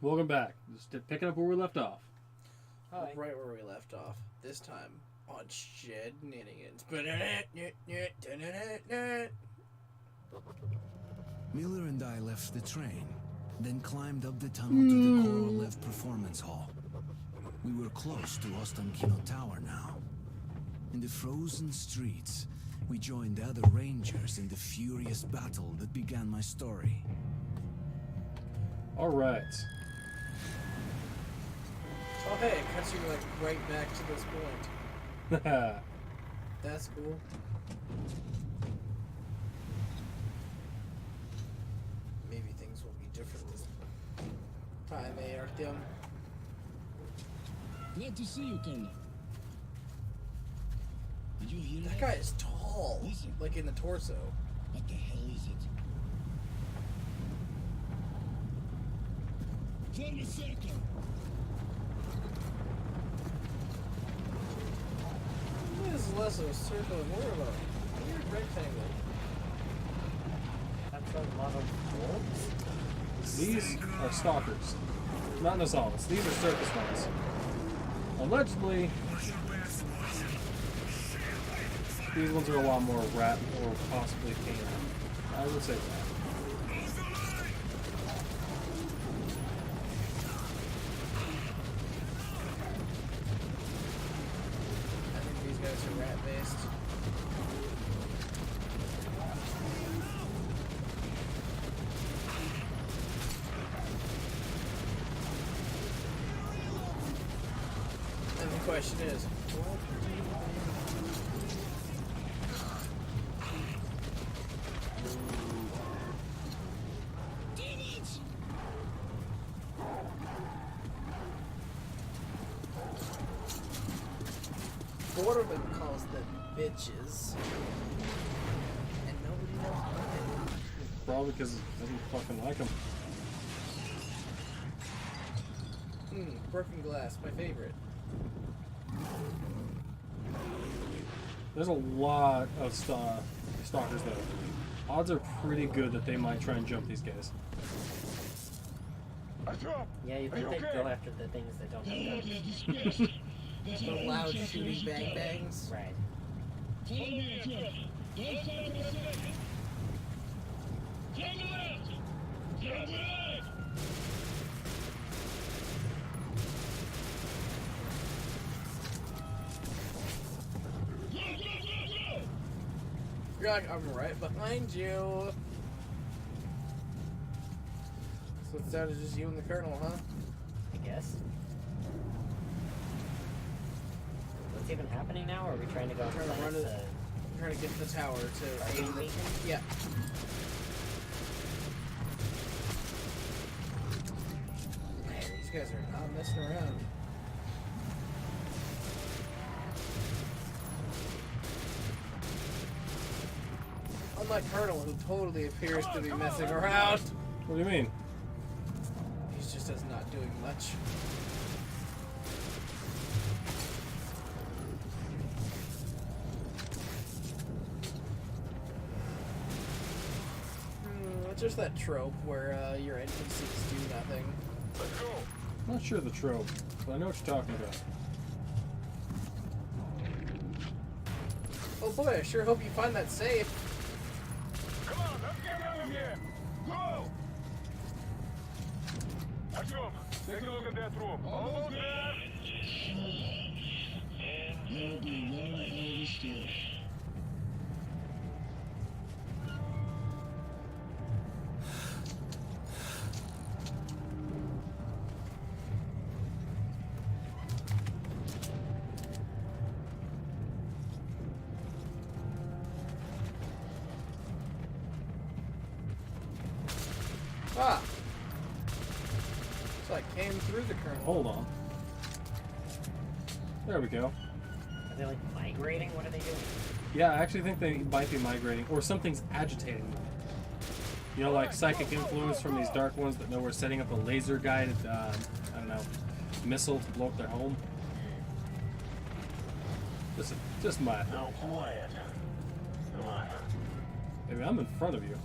Welcome back. Just picking up where we left off. Hi. Right where we left off. This time on Shednanigans. Miller and I left the train, then climbed up the tunnel to the Korolev Performance Hall. We were close to Ostankino Tower now. In the frozen streets, we joined the other rangers in the furious battle that began my story. Alright. Oh hey, it cuts you like right back to this point. That's cool. Maybe things will be different this time, Artyom? Glad to see you, Colonel. Did you hear That guy is tall. Listen. Like in the torso. What the hell is it? Form a circle. This is less of a circle and more of a weird rectangle. That's a lot of wolves. These are stalkers. Not Nazalis. These are circus ones. Allegedly, these ones are a lot more rat or possibly canine. I would say that. I think these guys are rat-based. And the question is, what do you Demons! Borderman calls them bitches. And nobody knows why. Probably because it doesn't fucking like them. Broken glass, my favorite. There's a lot of stalkers though. Odds are pretty good that they might try and jump these guys. Yeah, you think they'd go after the things that don't have guns. The loud shooting bang bangs. Right. Follow me, Artyom. Don't stop for a second. Turn left! Turn right! Go, go, go, go! You're like, I'm right behind you. So it's down to just you and the Colonel, huh? I guess. What's even happening now? Or are we trying to go We're trying to plant run it. the... I'm trying to get to the tower to aim the... Ration? Yeah. Man, these guys are not messing around. Unlike Colonel, who totally appears to be messing around. What do you mean? He's just as not doing much. It's just that trope where your NPCs do nothing. I'm not sure of the trope, but I know what you're talking about. Oh boy, I sure hope you find that safe. Come on, let's get out of here! Go! Artyom, take a look at that room. Almost there! You'll be well understood. Ah! So I came through the Colonel. Hold on. There we go. Are they like migrating? What are they doing? Yeah, I actually think they might be migrating, or something's agitating them. You know, like psychic influence from these dark ones that know we're setting up a laser guided, I don't know, missile to blow up their home. Just my. Now quiet. Come on. Maybe I'm in front of you.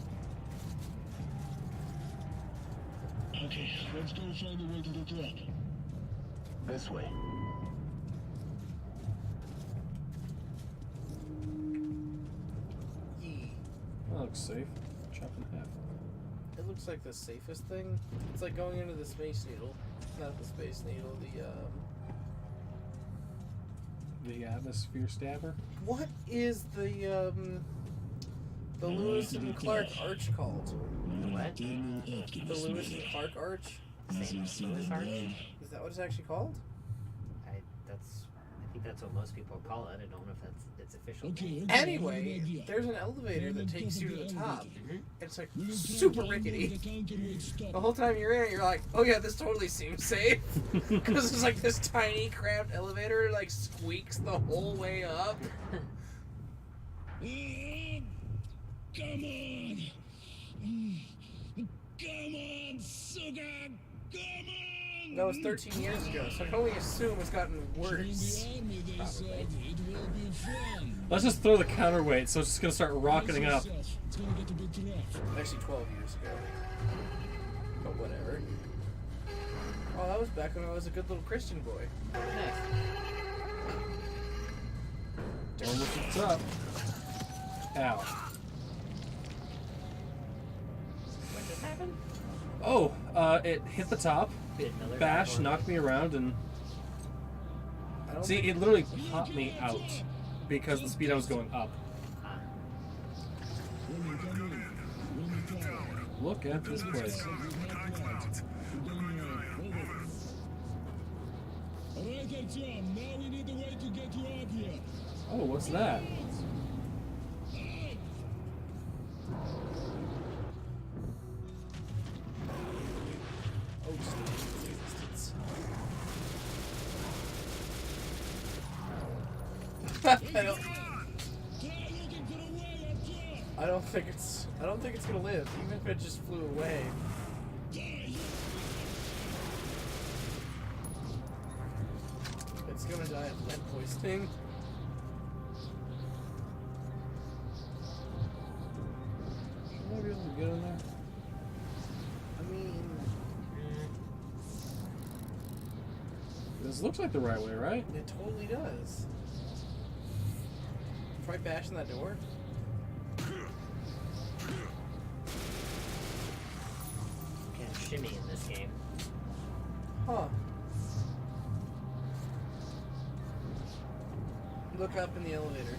Okay, let's go find a way to the truck. This way. Yee. That looks safe. Chop in half. It looks like the safest thing. It's like going into the Space Needle. Not the Space Needle, The atmosphere stabber. What is the Lewis and Clark arch called? What? The Lewis and Clark arch? St. Louis Arch? Is that what it's actually called? I think that's what most people call it. I don't know if that's its official name. Anyway, there's an elevator that takes you to the top. It's like super rickety. The whole time you're in it, you're like, oh yeah, this totally seems safe. Because it's like this tiny cramped elevator like squeaks the whole way up. Come on! Come on, sugar! Come on! That was 13 years ago, so I can only assume it's gotten worse. Join the army, they said. It will be fun. Let's just throw the counterweight, so it's just gonna start rocketing up. It's gonna get a bit rough. Actually, 12 years ago. But whatever. Oh, that was back when I was a good little Christian boy. Almost at the top. Ow. What just happened? Oh, it hit the top. Another Bash bad one. knocked me around, and I don't see, think it literally popped me out because the speed I was going up. Ah. Woman, come in. Woman, tower. Look at this place. Alright, Artyom, now we need a way to get you out here. Oh, what's that? Oh, existence. I don't think it's gonna live, even if it just flew away. It's gonna die of lead poisoning. Should I be able to get in there? I mean, This looks like the right way, right? it totally does. Try bashing that door. Can't shimmy in this game. Huh. Look up in the elevator.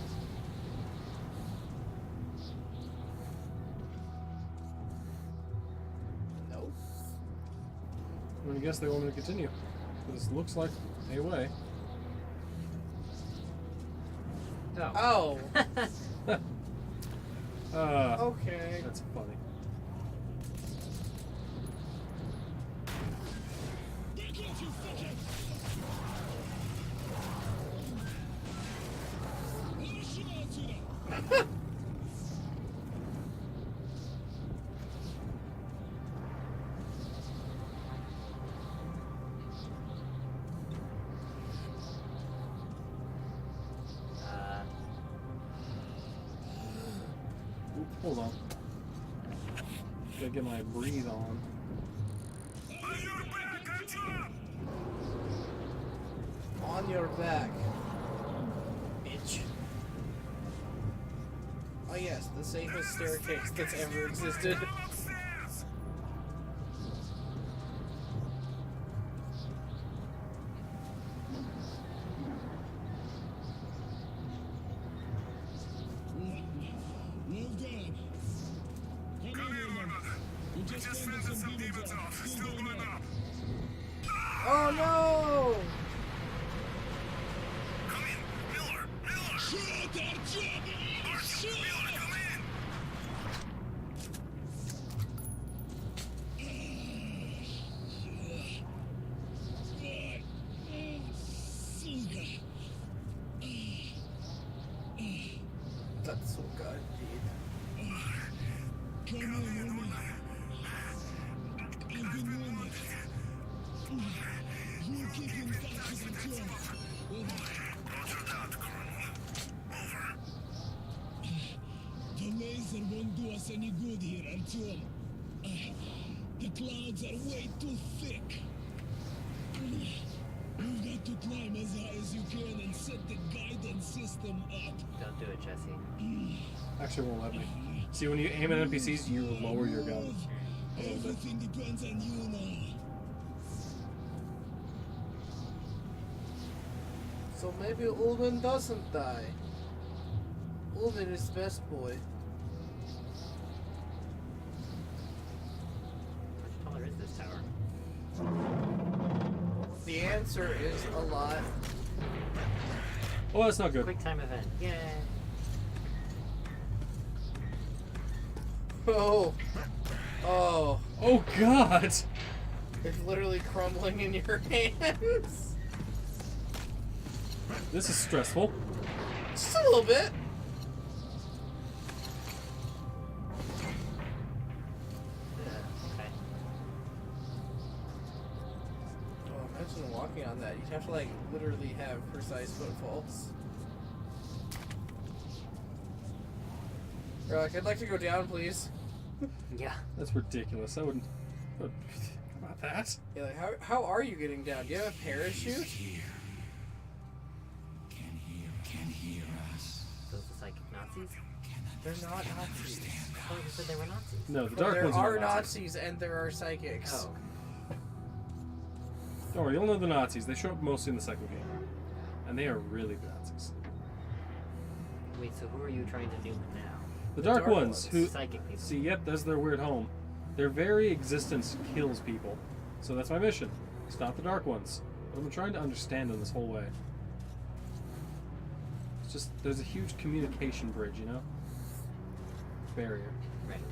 Nope. I guess they want me to continue. This looks like a way. Oh. Oh. Okay. That's funny. Oop, hold on. Gotta get my breathe on. On your back. Bitch. Oh yes, the safest staircase that's ever existed. Well done. Come in, woman. We just fended some demons off. Still going up. Oh no! Shoot, Artyom! Shoot! Сука! That's so good, dude. Come on, woman. I've been on it. You keep in touch with Artyom. The laser won't do us any good here, Artyom. The clouds are way too thick. You've got to climb as high as you can and set the guidance system up. Don't do it, Jesse. Actually, it won't let me. See, when you aim at NPCs, you lower your gun. A little bit. Everything depends on you now. So maybe Ulman doesn't die. Ulman is best boy. How much taller is this tower? The answer is a lot. Oh, that's not good. Quick time event. Yay! Oh. Oh. Oh, God! It's literally crumbling in your hands. This is stressful. Just a little bit. Okay. Oh, imagine walking on that. You'd have to, like, literally have precise footfalls. You're like, I'd like to go down, please. Yeah. That's ridiculous. I wouldn't. How about that? Yeah, like, how are you getting down? Do you have a parachute? Here. Can hear us. Those are psychic Nazis? They're not Nazis. I thought you said they were Nazis. No, the But dark there ones are Nazis. Nazis and there are psychics. Oh. Don't worry, you'll know the Nazis. They show up mostly in the second game. And they are really the Nazis. Wait, so who are you trying to nuke now? The dark, dark ones, ones. who... Psychic people. See, yep, that's their weird home. Their very existence kills people. So that's my mission. Stop the dark ones. But I'm trying to understand them this whole way. It's just, there's a huge communication bridge, you know? Barrier. Right.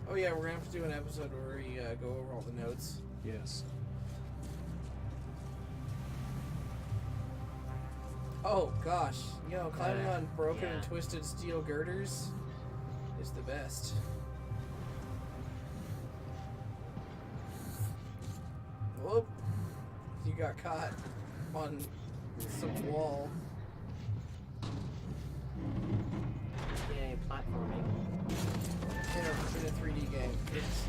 Oh yeah, we're gonna have to do an episode where we go over all the notes. Yes. Oh gosh, you know, climbing on broken and yeah. twisted steel girders is the best. Whoop! You got caught on some wall. Yay, platforming. In a 3D game. It's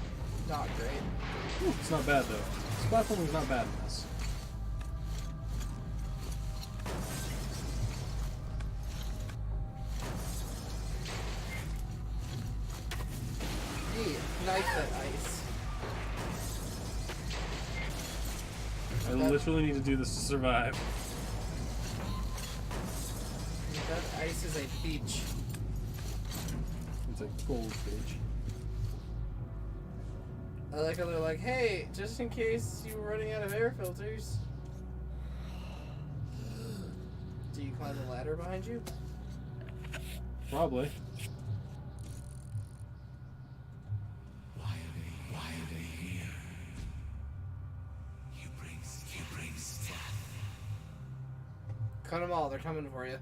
not great. Ooh, it's not bad, though. This platforming's not bad in this. Knife that ice. I literally need to do this to survive. That ice is a peach. It's a gold page. I like how they're like, hey, just in case you were running out of air filters. Do you climb the ladder behind you? Probably. Why are they here? You bring death. Cut them all, they're coming for you.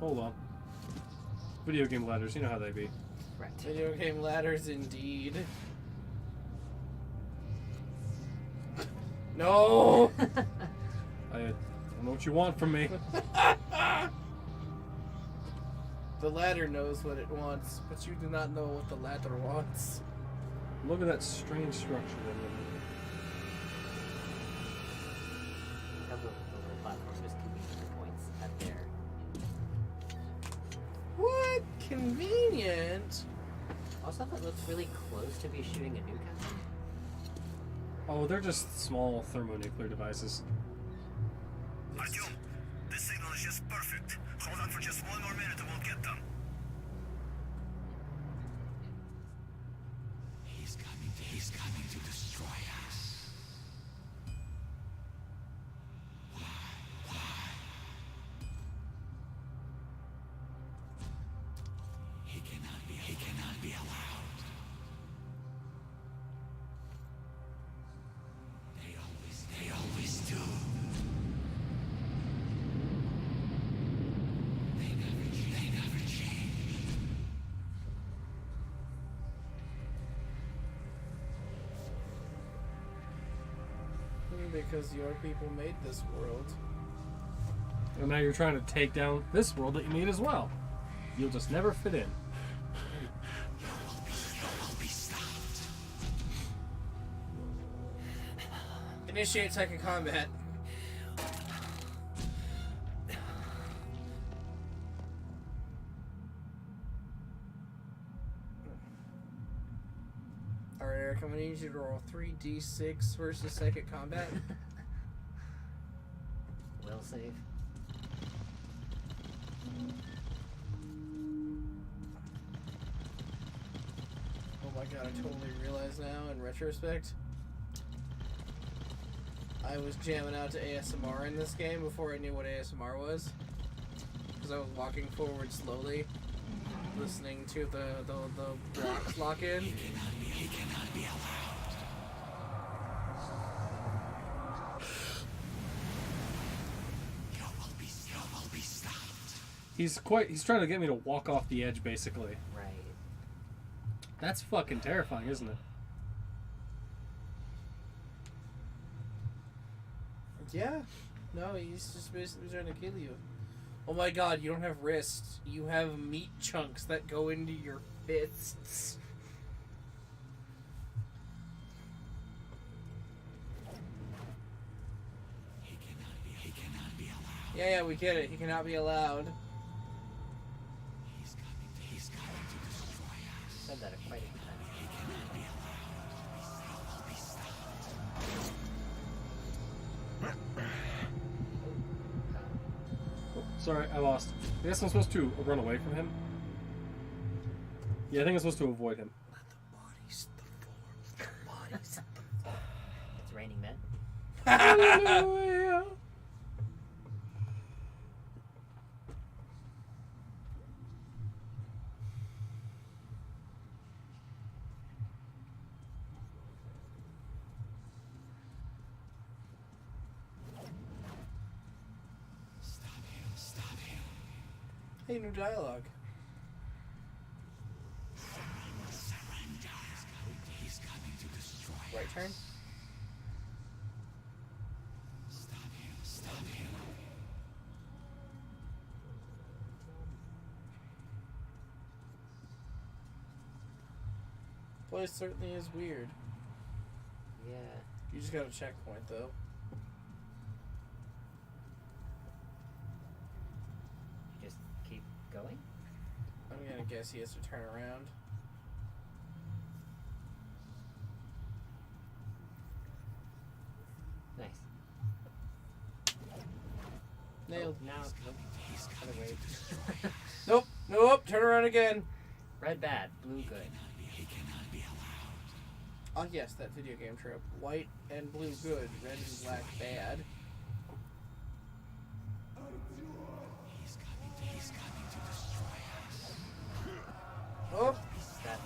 Hold on. Video game ladders, you know how they be. Right. Video game ladders indeed. No! I don't know what you want from me. The ladder knows what it wants, but you do not know what the ladder wants. Look at that strange structure. Have the platform just convenient points at there. What? Convenient? Also, that looks really close to be shooting a nuke at them. Oh, they're just small thermonuclear devices. Artyom, this signal is just perfect. Hold on for just one more minute and we'll get them. He's coming to destroy us. Why? He cannot be allowed. They always do. They never change. Because your people made this world. And now you're trying to take down this world that you need as well. You'll just never fit in. Initiate second combat. Alright, Eric, I'm gonna need you to roll 3d6 versus second combat. Will save. Oh my god, I totally realize now in retrospect. I was jamming out to ASMR in this game before I knew what ASMR was. Because I was walking forward slowly, listening to the blocks lock in. He cannot be allowed. You will be stopped. He's trying to get me to walk off the edge, basically. Right. That's fucking terrifying, isn't it? Yeah. No, he's just basically trying to kill you. Oh my god, you don't have wrists. You have meat chunks that go into your fists. He cannot be allowed. Yeah, we get it. He cannot be allowed. He's coming to destroy us. Said that quite a time. He cannot be allowed. He will be stopped. Oh, sorry, I lost. I guess I'm supposed to run away from him. Yeah, I think I'm supposed to avoid him. Let the bodies, the bodies. It's raining men. Hallelujah. Stop him. Hey, new dialogue. Surrender. He's coming to destroy us. Right turn? Stop him. Place certainly is weird. Yeah. You just got a checkpoint, though. You just keep going? I'm gonna guess he has to turn around. Nice. Nailed. Oh, now, nope. Other way. Nope, nope, turn around again. Red bad, blue good. He cannot be allowed. Oh yes, that video game trope. White and blue good, red and black bad. He's coming to destroy us. Oh, That,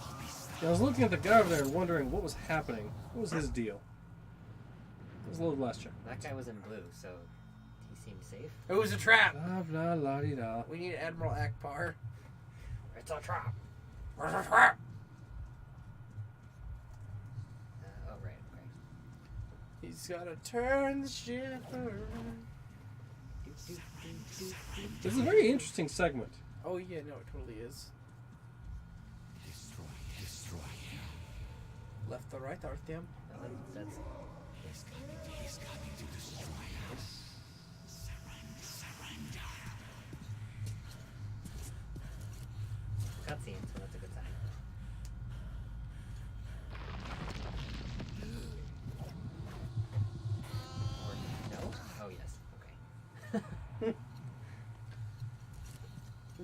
Yeah, I was looking at the guy over there and wondering what was happening. What was his deal? It was a little last check. that guy was in blue, so he seemed safe. it was a trap. Blah, blah, la, di, da. We need Admiral Akbar. It's a trap. Where's a trap? Oh, right. He's gotta turn the ship around. This is a very interesting segment. Oh yeah, no, it totally is. Destroy him. Left or right, Artyom? No, that's He's coming to destroy us. Surrender. cutscene, so that's a good sign. Or no? Oh yes. Okay.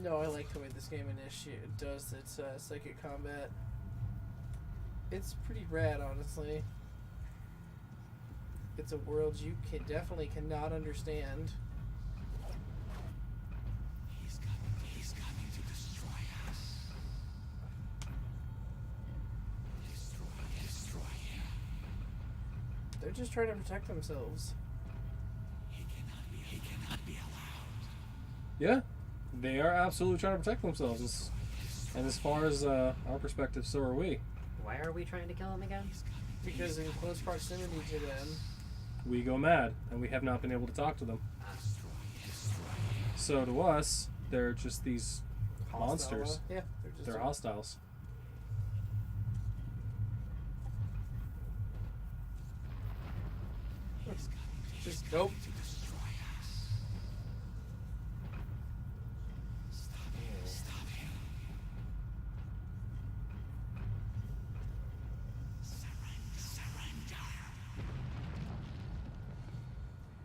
No, I like the way this game does its psychic combat. It's pretty rad, honestly. It's a world you definitely cannot understand. He's coming to destroy us. Destroy him. They're just trying to protect themselves. He cannot be allowed. Yeah, they are absolutely trying to protect themselves. And as far as our perspective, so are we. Why are we trying to kill him again? Because in close proximity to them, We go mad, and we have not been able to talk to them. Destroy So to us, they're just these monsters. Yeah, they're just They're hostiles. Just nope.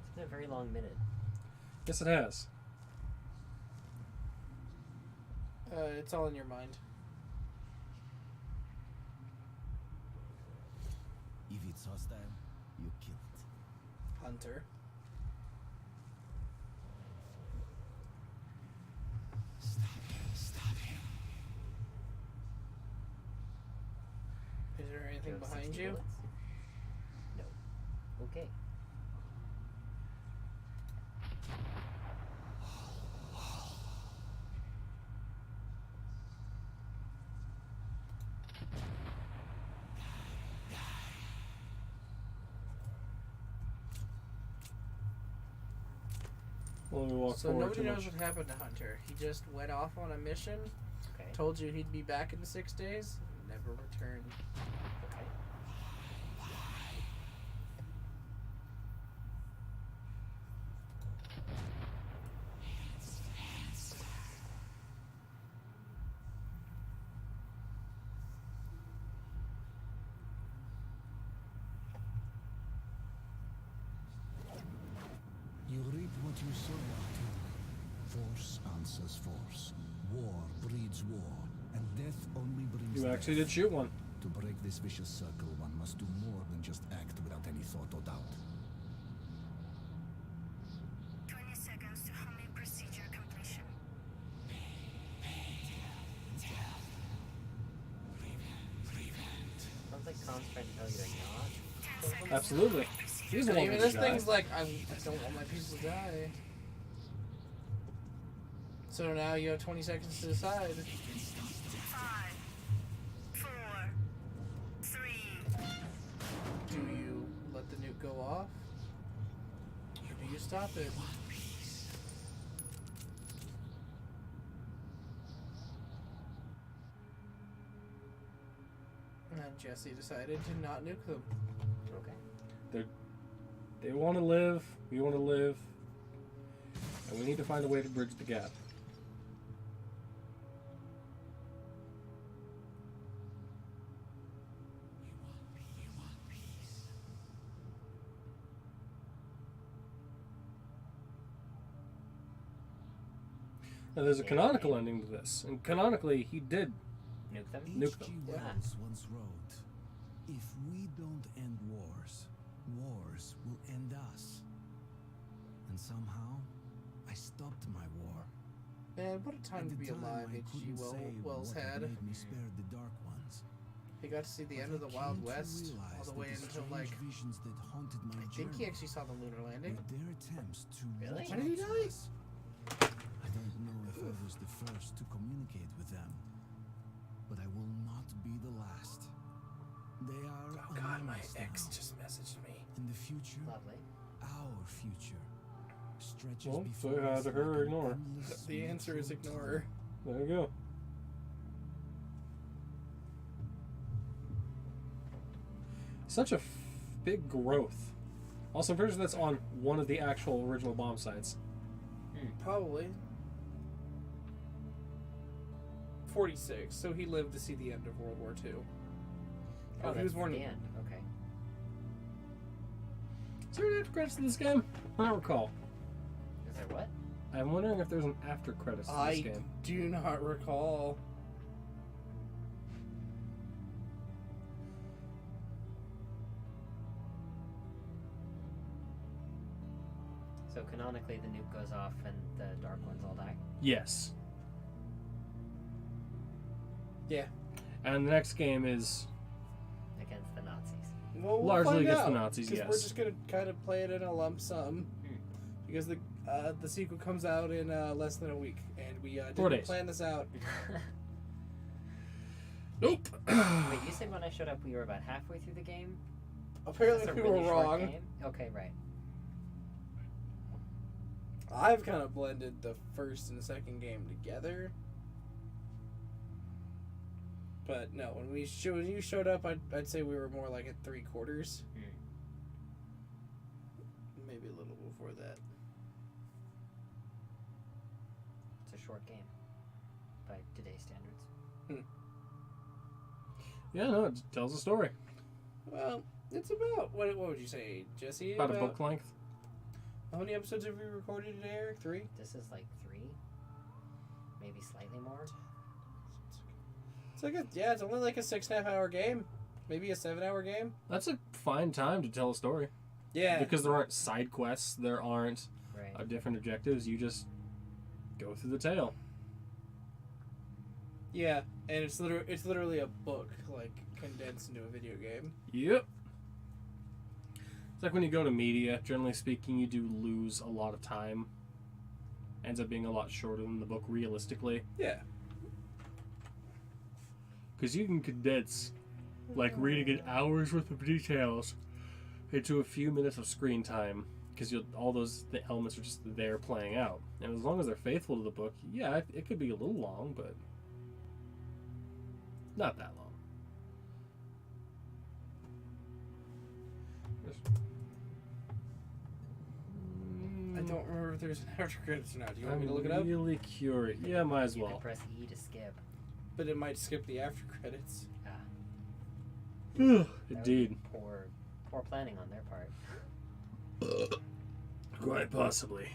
It's been a very long minute. Yes, it has. It's all in your mind. If it's hostile, you kill it. Hunter. Stop him. Is there anything You have behind 60 you? bullets? No. Okay. Well, let me walk So forward nobody too knows much. what happened to Hunter. He just went off on a mission, Okay. told you he'd be back in 6 days, and never returned. Okay. You reap what you sow, Artyom. Force answers force. War breeds war, and death only brings You death. actually did shoot one. To break this vicious circle, one must do more than just act without any thought or doubt. 20 seconds to homing procedure completion. Sounds like Khan's trying to tell you to not. Absolutely. He's the one Even who this died. thing's like, I don't want my people to die. So now you have 20 seconds to decide. 5, 4, 3. Do you let the nuke go off? Or do you stop it? And Jesse decided to not nuke them. Okay. They want to live. We want to live. And we need to find a way to bridge the gap. Now, there's a canonical ending to this. And canonically, he did. Nuke them? Nuke H.G. them. Yeah. Wells once wrote, "If we don't end wars, wars will end us." And somehow, I stopped my war. Man, what a time At to the be time, alive I H.G. couldn't say Wells what had. made me spare the Dark Ones. He got to see the But end of I the Wild came to West all realize the that way the until strange like visions that haunted my I think he journey actually saw the lunar landing. were their attempts to Really? reach When did he out to die? us. I don't know if I was the first to communicate with them, but I will not be the last. They are Oh God, my among us ex now. just messaged me. In the future, Lovely. our future stretches Well, before say hi us to her or like an ignore her. endless The answer is natural ignore her. There you go. Such a big growth. Also, I'm pretty sure that's on one of the actual original bomb sites. Probably. 46, so he lived to see the end of World War II. Oh, he was that's born the end. Okay. Is there an after credits to this game? I don't recall. Is there what? I'm wondering if there's an after credits to this I game. do not recall. So canonically, the nuke goes off and the Dark Ones all die. Yes. Yeah. And the next game is Against the Nazis. Well, we'll Largely find against the out, Nazis, 'cause yes. We're just gonna kind of play it in a lump sum because the sequel comes out in less than a week, and we 4 didn't days. plan this out. nope. Wait, you said when I showed up we were about halfway through the game? Apparently, That's a we really were short wrong. game? Okay, right. I've kind of blended the first and second game together. But no, when you showed up, I'd say we were more like at 3/4. Maybe a little before that. It's a short game by today's standards. Yeah, no, it tells a story. Well, it's about what would you say, Jesse? About a book length. How many episodes have we recorded today, Eric? 3? This is like 3, maybe slightly more. It's like it's only like a 6.5 hour game, maybe a 7-hour game. That's a fine time to tell a story. Yeah, Because there aren't side quests, there aren't Right. different objectives. You just go through the tale. yeah, and it's literally a book like condensed into a video game. Yep. It's like when you go to media, generally speaking, you do lose a lot of time. Ends up being a lot shorter than the book, realistically. Yeah, Because you can condense, like, reading an hour's worth of details into a few minutes of screen time. Because all the elements are just there playing out. And as long as they're faithful to the book, yeah, it could be a little long, but not that long. I don't remember if there's an after credits or not. Do you want I'm me to look it up? really curious. Yeah, might as You well. can press E to skip. But it might skip the after credits. That would Indeed. be poor planning on their part. Quite possibly.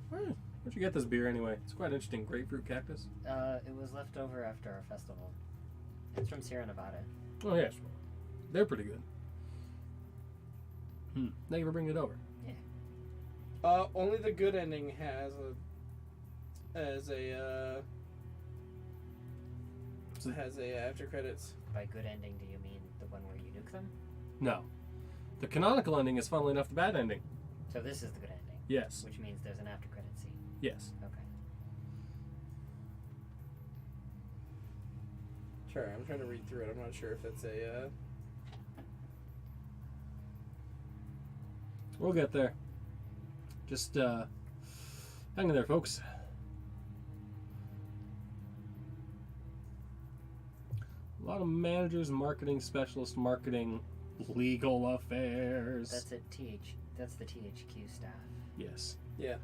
Where'd you get this beer anyway? It's quite interesting. Grapefruit cactus. It was left over after our festival. It's from Sierra Nevada. Oh yes, they're pretty good. Thank you for bringing it over. Only the good ending has a after credits. By good ending, do you mean the one where you nuke them? No, the canonical ending is, funnily enough, the bad ending. So this is the good ending. Yes. Which means there's an after credit scene. Yes. Okay. Sure, I'm trying to read through it. I'm not sure if it's a. We'll get there. Just hang in there, folks. A lot of managers, marketing specialists, marketing, legal affairs. That's the THQ staff. Yes. Yeah.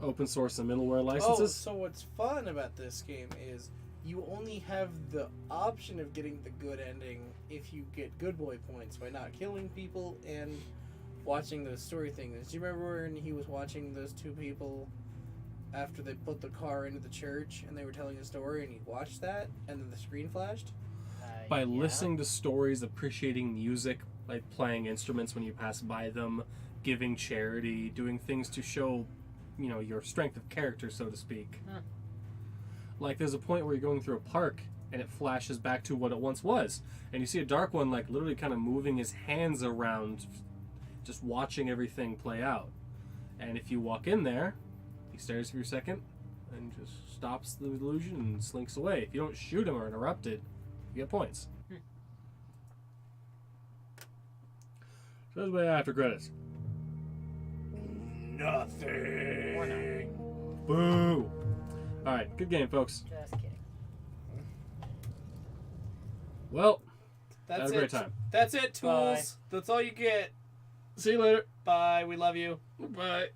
Open source and middleware Oh, licenses. so what's fun about this game is you only have the option of getting the good ending if you get good boy points by not killing people and watching those story things. Do you remember when he was watching those two people after they put the car into the church and they were telling a story and he watched that and then the screen flashed? By Yeah. listening to stories, appreciating music, like playing instruments when you pass by them, giving charity, doing things to show, your strength of character, so to speak. Huh. Like there's a point where you're going through a park and it flashes back to what it once was, and you see a dark one like literally kind of moving his hands around, just watching everything play out. And if you walk in there, he stares for a second and just stops the illusion and slinks away. If you don't shoot him or interrupt it, you get points. So that's way after credits. Nothing. Or not. Boo! Alright, good game, folks. Just kidding. Well, That's had a it. great time. That's it, tools. Bye. That's all you get. See you later. Bye. We love you. Bye.